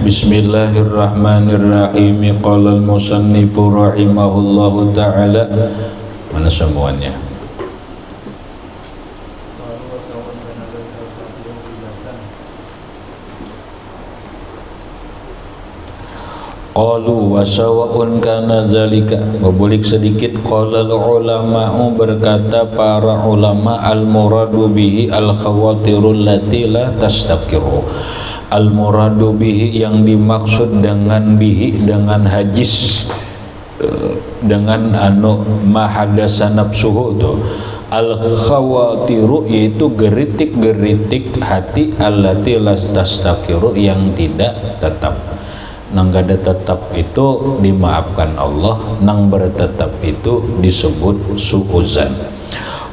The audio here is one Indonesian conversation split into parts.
Bismillahirrahmanirrahim. Qala al-musannifu rahimahullahu ta'ala. Mana semuanya? Qalu wa sawa'un kana zalika. Berbulik sedikit. Qala al-ulama'u, berkata para ulama, al-muradu bihi al-khawatirul lati la tastaqiru. Al-muradu bihi, yang dimaksud dengan bihi, dengan hajis, dengan mahadasa nafsuhu tu. Al-khawatiru, yaitu geritik-geritik hati, allati la tastaqiru, yang tidak tetap. Nang gada tetap itu dimaafkan Allah, nang bertetap itu disebut suuzan.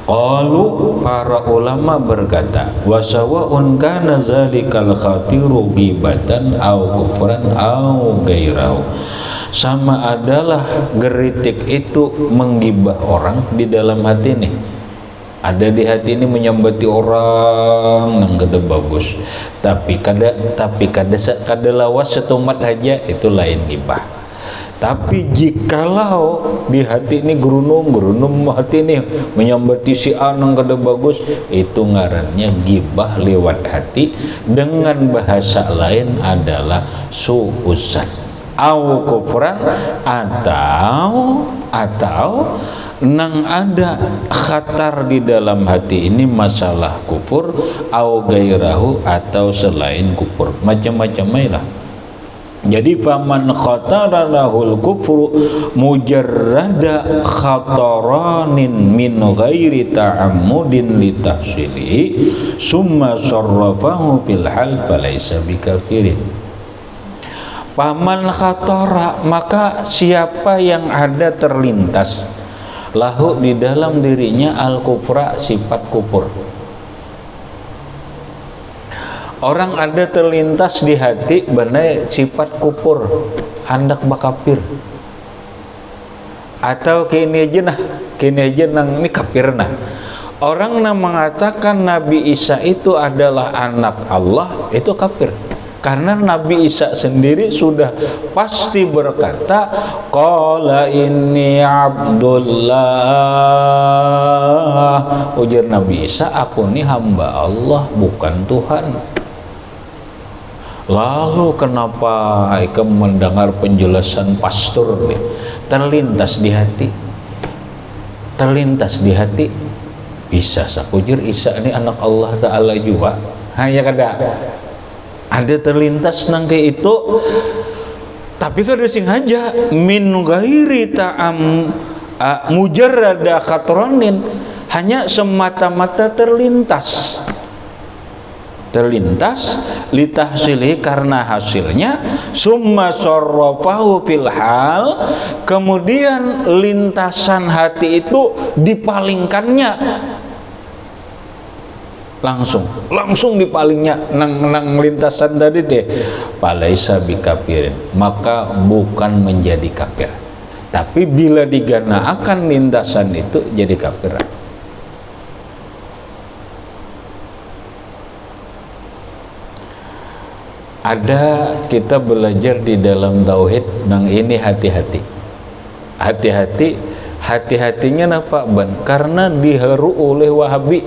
Qalu, para ulama berkata, wa sawa'un kana zalikal khatiru ghibatan au kufran au gairahu. Sama adalah geritik itu menggibah orang di dalam hati nih. Ada di hati ini menyambati orang nang kada bagus, tapi kada lawas setumat aja, itu lain gibah. Tapi jikalau di hati ini gerunum hati ini menyambati si A nang kada bagus, itu ngarannya gibah lewat hati. Dengan bahasa lain adalah suuzan au kufran, atau nang ada khatar di dalam hati ini masalah kufur, au gairahu, atau selain kufur, macam-macam lah. Jadi faman khatara lahul kufru mujarrada khataranin min ghairi ta'ammudin litahsilihi summa sarrafahu bil hal falaysa bikafirin. Paman khatara, maka siapa yang ada terlintas lahu di dalam dirinya al-kufra, sifat kufur. Orang ada terlintas di hati benar sifat kufur, hendak bakapir. Atau kini aja nang ini kafir nah. Orang yang mengatakan Nabi Isa itu adalah anak Allah, itu kafir. Karena Nabi Isa sendiri sudah pasti berkata, qala inni abdullah, ujar Nabi Isa, aku ini hamba Allah, bukan Tuhan. Lalu kenapa Ika mendengar penjelasan pastor nih, terlintas di hati, bisa sakujur Isa ini anak Allah Ta'ala juga, hanya kada ada terlintas nang kayak itu, tapi kada sing aja min ghairi ta'am mujarrada khatranin, hanya semata-mata terlintas litahsili, karena hasilnya summa sarrafahu fil hal, kemudian lintasan hati itu dipalingkannya langsung dipalingnya nang lintasan tadi deh, falaisa bikafirin, maka bukan menjadi kafir. Tapi bila diganaakan lintasan itu jadi kafir. Ada kita belajar di dalam tauhid nang ini hati-hatinya napa ban, karena diharu oleh Wahabi.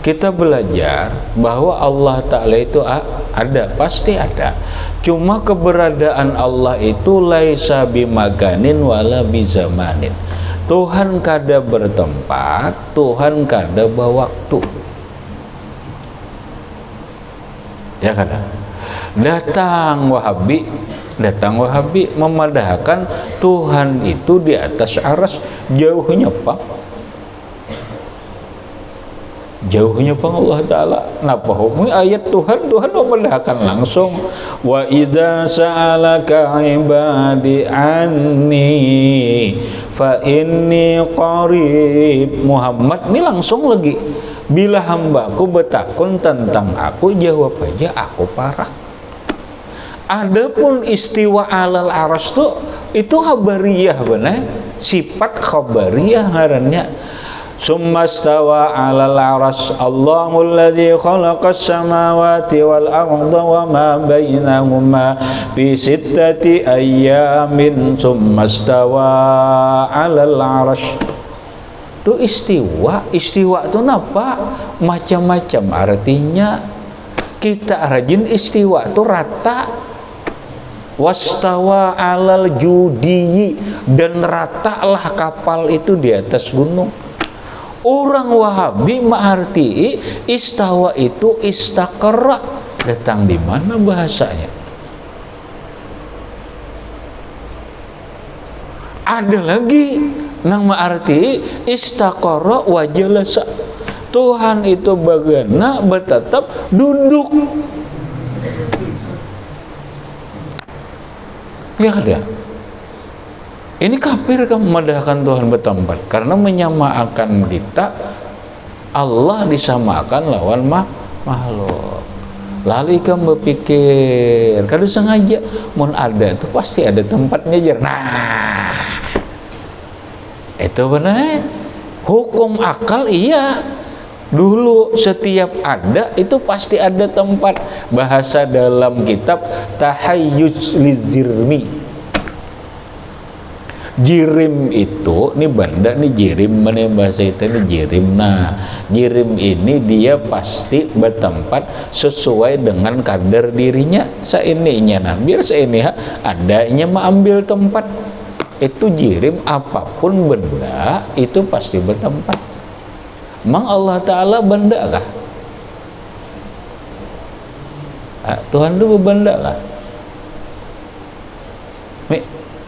Kita belajar bahwa Allah Ta'ala itu ada, pasti ada. Cuma keberadaan Allah itu laisa bimakanin wala bizamanin. Tuhan kada bertempat, Tuhan kada berwaktu. Ya kada. Datang Wahabi memadahkan Tuhan itu di atas aras, jauhnya Allah Ta'ala. Napa hukum ayat Tuhan memadahkan langsung, wa idza sa'alaka ibadi anni fa inni qarib. Muhammad ini langsung lagi, bila hambaku bertakun tentang aku, jawab aja aku parah. Adapun istiwa alal aras itu khabariyah benar, sifat khabariyah ngarannya. summa stawa 'alal 'arsy Allahul ladzi khalaqas samawati wal arda wa ma bainahuma fi sittati ayyamin summa stawa 'alal 'arsy. Itu istiwa itu napa? Macam-macam artinya. Kita rajin istiwa itu rata. Wastawa 'alal judi, dan ratalah kapal itu di atas gunung. Orang Wahabi mengarti istawa itu istaqarra. Datang di mana bahasanya? Ada lagi nama arti istaqarra wa jalasa. Tuhan itu bagaimana bertetap duduk. Ya ada. Ini kafir kan memandahkan Tuhan bertempat, karena menyamakan kita, Allah disamakan lawan makhluk. Lalu kamu berpikir, kalau sengaja mun ada itu pasti ada tempatnya aja. Nah, itu benar. Hukum akal iya. Dulu setiap ada itu pasti ada tempat. Bahasa dalam kitab Tahayyuz Lizirmi. Jirim itu, ini banda, ini jirim, mana bahasa itu ini jirim. Nah, jirim ini dia pasti bertempat sesuai dengan kadar dirinya. Seininya, nah biar seini adanya mengambil tempat. Itu jirim, apapun benda itu pasti bertempat. Emang Allah Ta'ala benda kah? Tuhan itu berbenda kah?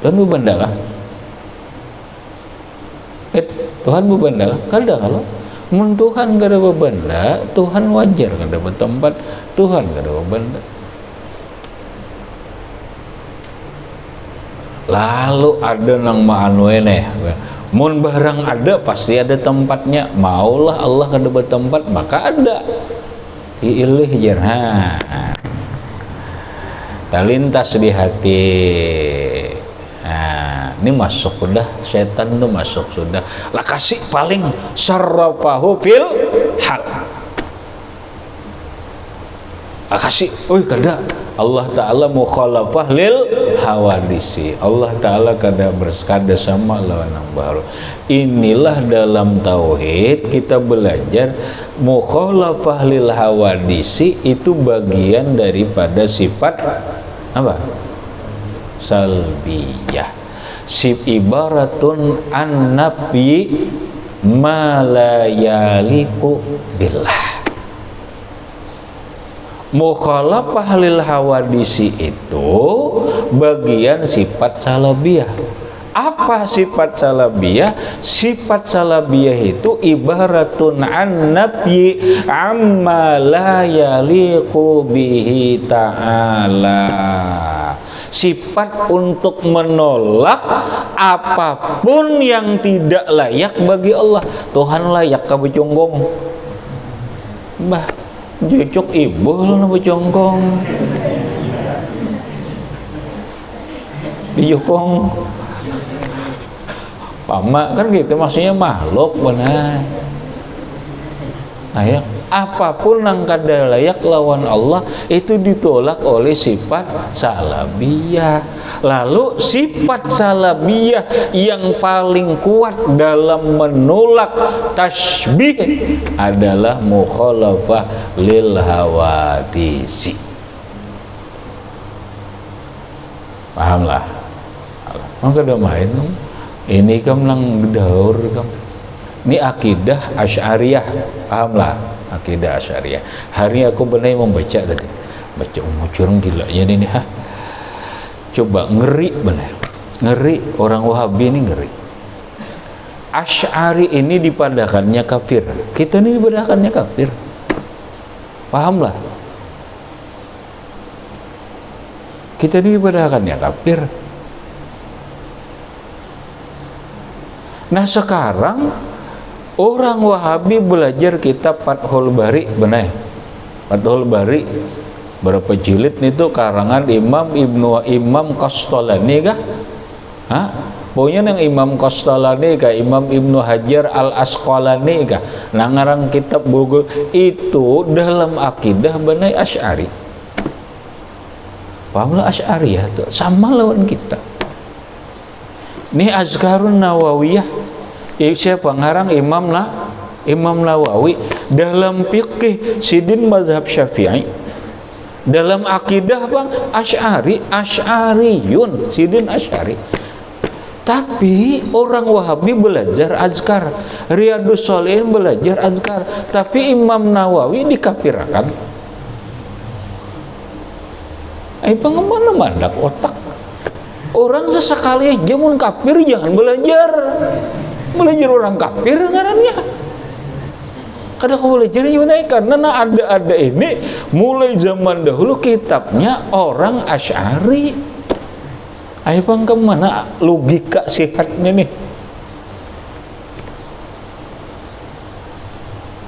Tuhan berbenda kah? Tuhan berbenda kah? Kada kalau mun Tuhan kada berbenda, Tuhan wajar kada bertempat, Tuhan kada berbenda. Lalu ada nang maanu eneh. Mun barang ada pasti ada tempatnya. Maulah Allah kada bertempat maka ada. Ilih jar. Terlintas di hati. Nah, ini masuk sudah, setan itu masuk sudah. Lah kasih paling sarrafahu fil hal. Lah kasih, kada. Allah Ta'ala mukhalafah lil hawadisi. Allah Ta'ala kada sama lawan yang baru. Inilah dalam tauhid kita belajar mukhalafah lil hawadisi itu bagian daripada sifat apa? Salbiyah. Sif ibaratun an nabi ma la yaliqu billah. Mukhalafah lil hawadisi itu bagian sifat salabiyah. Apa sifat salabiyah? Sifat salabiyah itu ibaratun an nabyi amma la yaliqu bihi ta'ala. Sifat untuk menolak apapun yang tidak layak bagi Allah. Tuhan layak ka becunggong. Bah jucuk ibul na becongkong dijukong pama kan gitu, maksudnya makhluk benar. Nah ya, apapun yang kada layak lawan Allah itu ditolak oleh sifat salabiyah. Lalu sifat salabiyah yang paling kuat dalam menolak tasbih adalah mukhalafah lil hawadisi. Pahamlah? Maka ada main ini kamu nang daur kamu. Ini akidah Asy'ariyah, pahamlah? Akidah Asy'ariyah. Hari ini aku benar membaca tadi, baca curang gila ya ini coba ngeri benar, ngeri orang Wahabi ini ngeri. Asy'ari ini dipadakannya kafir, kita ini dipadakannya kafir, pahamlah? Kita ini dipadakannya kafir. Nah sekarang orang Wahabi belajar kitab Fathul Bari, benar? Fathul Bari berapa jilid itu karangan Imam Qastolani kah? pokoknya yang Imam Qastalani kah, Imam Ibnu Hajar Al-Asqalani kah, nah ngarang kitab buku itu dalam akidah Banai Asy'ari. Pahamlah Asy'ari ya tuh sama lawan kita. Ini Azkarun Nawawiyah, siapa ngarang Imam Nawawi dalam fikih sidin mazhab Syafi'i. Dalam akidah bang Asy'ariyun, sidin Asy'ari. Tapi orang Wahabi belajar azkar, Riyadhus Shalihin belajar azkar, tapi Imam Nawawi dikafirkan. Pengemana mandak otak. Orang sesekali jamun kafir jangan belajar orang kafir ngarannya. Kadang aku belajar gimana? Karena ada ini mulai zaman dahulu kitabnya orang Asy'ari. Ayo bang kemana logika sehatnya nih?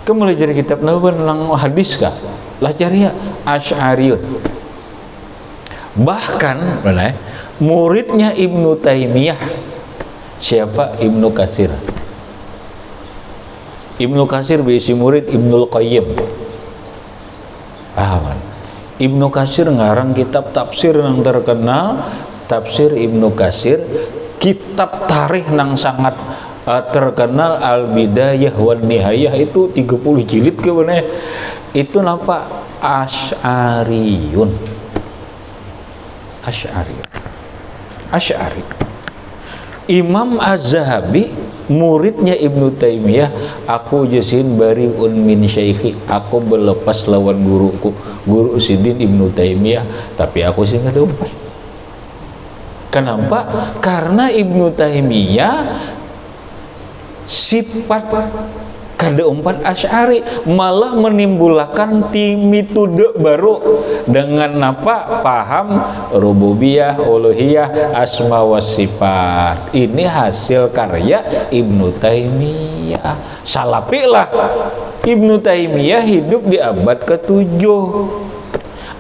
Kamu belajar kitab Nawawi tentang hadis kah? Lah cari ya Asy'ariyun. Bahkan muridnya Ibnu Taimiyah, siapa? Ibnu Katsir. Ibnu Katsir berisi murid Ibnul Qayyim. Pahaman? Ibnu Katsir ngarang kitab tafsir yang terkenal, Tafsir Ibnu Katsir, kitab tarikh nang sangat terkenal Al-Bidayah wan Nihayah itu 30 jilid ke mana? Itu napa? Asy'ariyun. Asy'ari. Imam Az-Zahabi muridnya Ibnu Taimiyah, aku jasin bariun min syaikhi, aku berlepas lawan guruku, guru sidin Ibnu Taimiyah, tapi aku sih nggak dompet. Kenapa? Karena Ibnu Taimiyah sifat keempat Asy'ari malah menimbulkan timitude baru dengan apa? Paham rububiyah, uluhiyah, asma wa sifat. Ini hasil karya Ibnu Taimiyah. Salafi lah. Ibnu Taimiyah hidup di abad ke-7.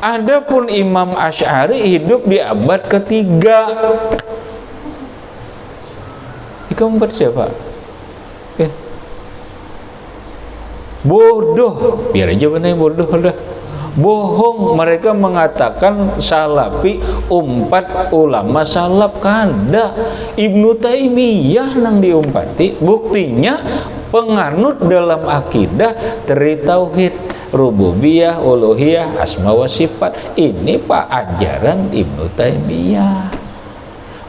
Adapun Imam Asy'ari hidup di abad ke-3. Yang keempat siapa? Bodoh, biar aja benar bodoh dah. Bohong, mereka mengatakan salafi umpat ulama salaf kanda. Ibnu Taimiyah nang diumpati, buktinya penganut dalam akidah teri tauhid, rububiyah, uluhiyah, asma wa sifat. Ini pak ajaran Ibnu Taimiyah.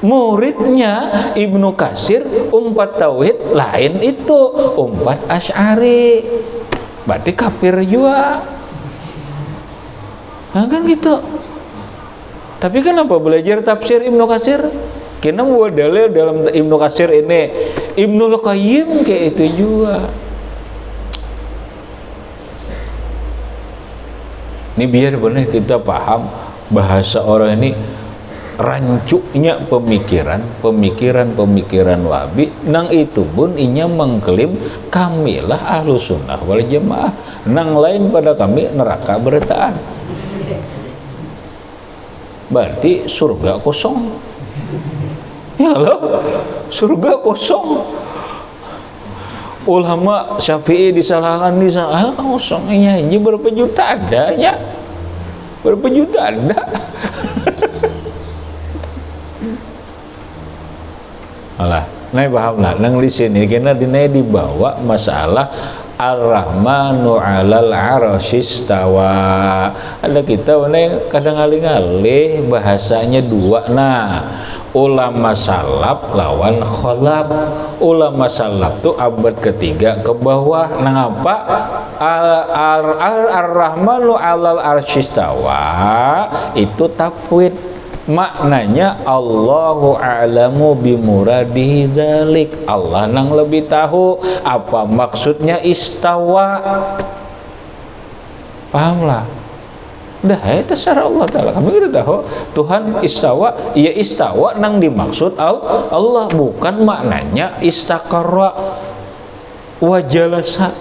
Muridnya Ibnu Katsir umpat tauhid lain itu umpat Asy'ari. Berarti kafir juga. Nah, kan gitu. Tapi kenapa belajar tafsir Ibnu Katsir? Karena buat dalil dalam Ibnu Katsir ini Ibnul Qayyim kayak itu juga. Ini biar benar kita paham bahasa orang ini rancuknya pemikiran Wahabi. Nang itu pun inya mengklaim kamilah ahlu sunnah wal jamaah, nang lain pada kami neraka beretaan. Berarti surga kosong. Ya loh, surga kosong. Ulama Syafi'i disalahkan kosongnya ini berapa juta ada ya? Berapa juta ada? Alah, nai paham lah, nang di sini karena dinai dibawa masalah Ar-Rahmanu 'alal 'arsy istawa. Ada kita nai kadang alih-alih bahasanya dua. Nah, ulama salaf lawan khalaf. Ulama salaf tuh abad ke-3 ke bawah. Nang apa? Ar-Rahmanu 'alal 'arsy istawa itu tafwid. Maknanya Allahu a'lamu bimuradihi dzalik. Allah nang lebih tahu apa maksudnya istawa. Pahamlah? Dah itu secara Allah Ta'ala kami udah tahu Tuhan istawa, ya istawa nang dimaksud Allah, bukan maknanya istaqarra wa jalasa.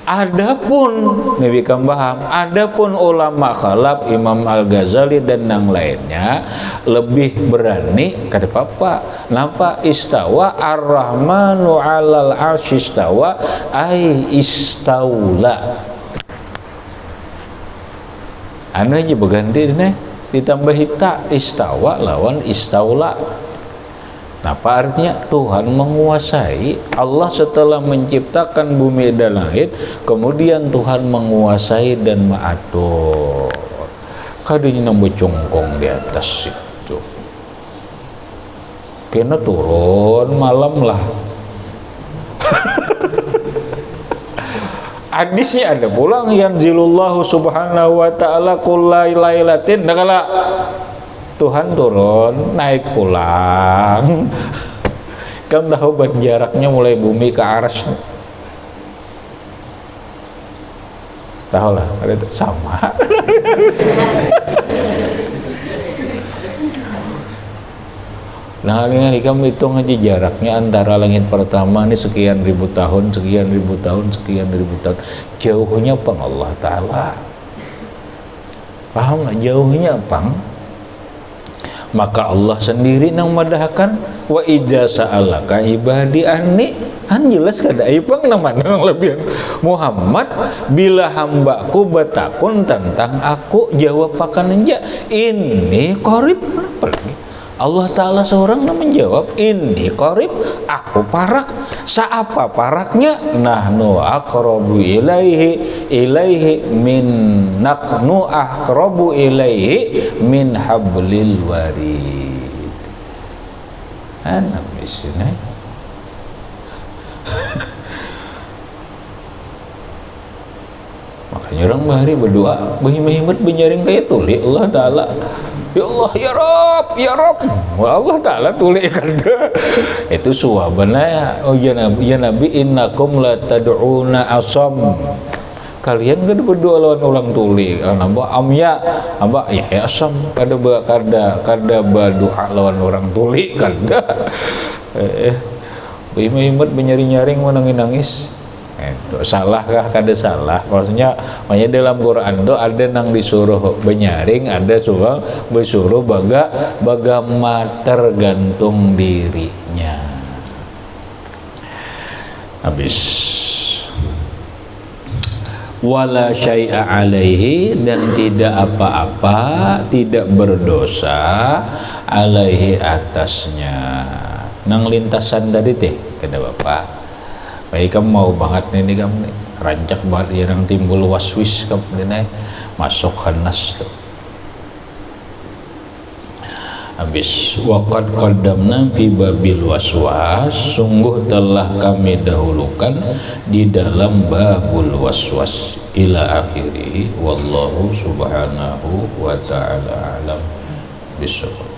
Adapun Nabi Kambaham, adapun ulama khalaf Imam Al-Ghazali dan yang lainnya lebih berani kata papa, napa istawa ar-rahmanu 'alal 'arsy istawa ai istaula. Anu aja berganti nih ditambah hita istawa lawan istaula. Apa artinya? Tuhan menguasai. Allah setelah menciptakan bumi dan langit, kemudian Tuhan menguasai dan mengatur. Kadunya nambah congkong di atas itu. Kena turun malam lah. Hadisnya ada pulang yanzilullahu subhanahu wa ta'ala kullai lailatin. Nakala Tuhan turun, naik pulang. Kamu tahu jaraknya mulai bumi ke arsy. Tahu lah, ada sama. Nah, ini kamu hitung aja jaraknya antara langit pertama ini sekian ribu tahun, sekian ribu tahun, sekian ribu tahun. Jauhnya pang Allah Ta'ala. Paham nggak jauhnya pang? Maka Allah sendiri nang madahkan wa idza sa'alaka ibadi anni, an jelas kada ipang namanya lebih Muhammad bila hambaku batakun tentang aku jawab pakan enja ini qarib. Allah Ta'ala seorang yang menjawab ini qarib, aku parak. Saapa paraknya? Nahnu aqrabu ilaihi min naqnu aqrabu ilaihi min hablil warid. Anak bisnya makanya orang bahari berdoa berhimmat menyaring kayak tuli Allah Ta'ala, ya Allah ya Rabb ya Rabb, Allah Ta'ala tuli kada itu suabana. Oh ya Nabi innakum la tad'una asam, kalian kan berdoa lawan ulang tuli nambah amya amba ya asam kada berdoa lawan orang tuli kada himmat menyaring-nyaring menangis. Itu salahkah? Kada salah. Maksudnya dalam Quran itu ada nang disuruh benyaring, ada disuruh baga tergantung dirinya. Habis wala syai'a alaihi, dan tidak apa-apa, tidak berdosa alaihi atasnya. Nang lintasan tadi teh kada bapak. Baik kamu mau banget nih kamu nih rancak banget yang timbul waswis kamu nih masuk khanas tuh. Habis waqad qaddamna fi babil waswas, sungguh telah kami dahulukan di dalam babul waswas ila akhirih. Wallahu subhanahu wa ta'ala alam bisawab.